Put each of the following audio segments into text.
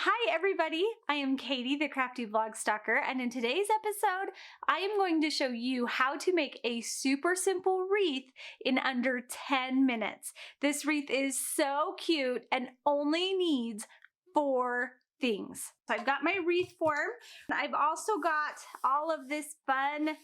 Hi everybody, I am Katie, the Crafty Blog Stalker, and in today's episode, I am going to show you how to make a super simple wreath in under 10 minutes. This wreath is so cute and only needs 4 things. So I've got my wreath form. I've also got all of this fun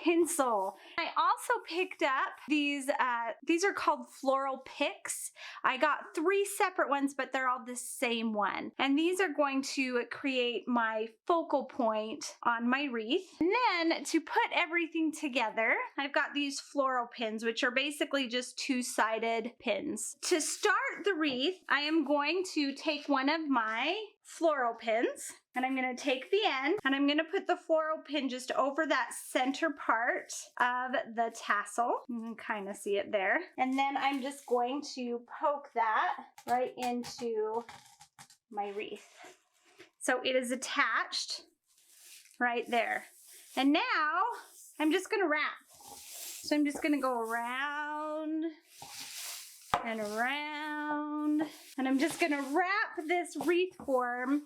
tinsel. I also picked up these are called floral picks. I got 3 separate ones, but they're all the same one. And these are going to create my focal point on my wreath. And then to put everything together, I've got these floral pins, which are basically just 2-sided pins. To start the wreath, I am going to take one of my floral pins and I'm going to take the end and I'm going to put the floral pin just over that center part of the tassel. You can kind of see it there. And then I'm just going to poke that right into my wreath. So it is attached right there. And now I'm just going to wrap. So I'm just going to go around and around, and I'm just gonna wrap this wreath form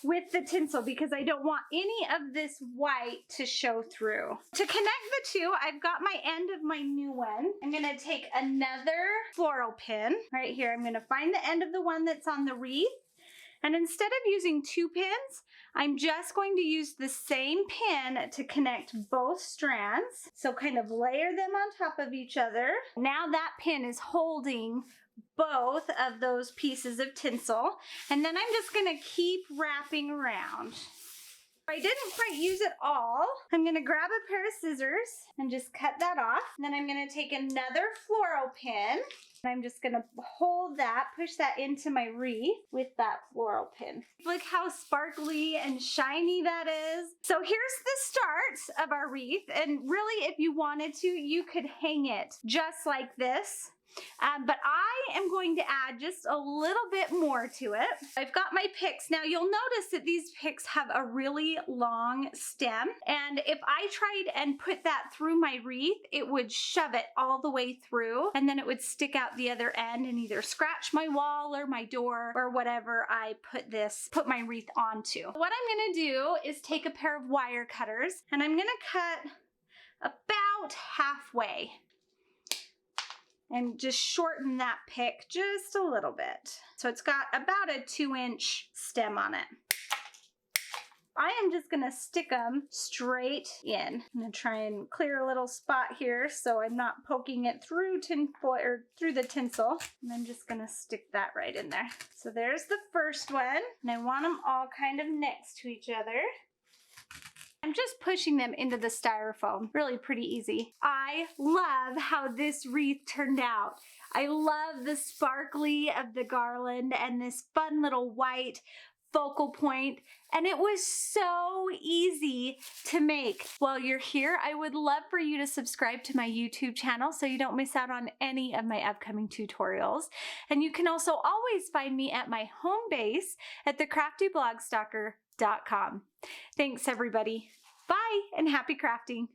with the tinsel because I don't want any of this white to show through. To connect the two, I've got my end of my new one. I'm gonna take another floral pin right here. I'm gonna find the end of the one that's on the wreath, and instead of using 2 pins, I'm just going to use the same pin to connect both strands. So kind of layer them on top of each other. Now that pin is holding both of those pieces of tinsel. And then I'm just gonna keep wrapping around. If I didn't quite use it all, I'm gonna grab a pair of scissors and just cut that off. And then I'm gonna take another floral pin. And I'm just gonna hold that, push that into my wreath with that floral pin. Look how sparkly and shiny that is. So here's the start of our wreath. And really, if you wanted to, you could hang it just like this. But I am going to add just a little bit more to it. I've got my picks. Now you'll notice that these picks have a really long stem. And if I tried and put that through my wreath, it would shove it all the way through. And then it would stick out the other end and either scratch my wall or my door or whatever I put my wreath onto. What I'm gonna do is take a pair of wire cutters and I'm gonna cut about halfway. And just shorten that pick just a little bit. So it's got about a 2-inch stem on it. I am just gonna stick them straight in. I'm gonna try and clear a little spot here so I'm not poking it through tinfoil or through the tinsel. And I'm just gonna stick that right in there. So there's the first one. And I want them all kind of next to each other. I'm just pushing them into the styrofoam. Really pretty easy. I love how this wreath turned out. I love the sparkly of the garland and this fun little white focal point, and it was so easy to make. While you're here, I would love for you to subscribe to my YouTube channel so you don't miss out on any of my upcoming tutorials. And you can also always find me at my home base at thecraftyblogstalker.com. Thanks everybody. Bye and happy crafting.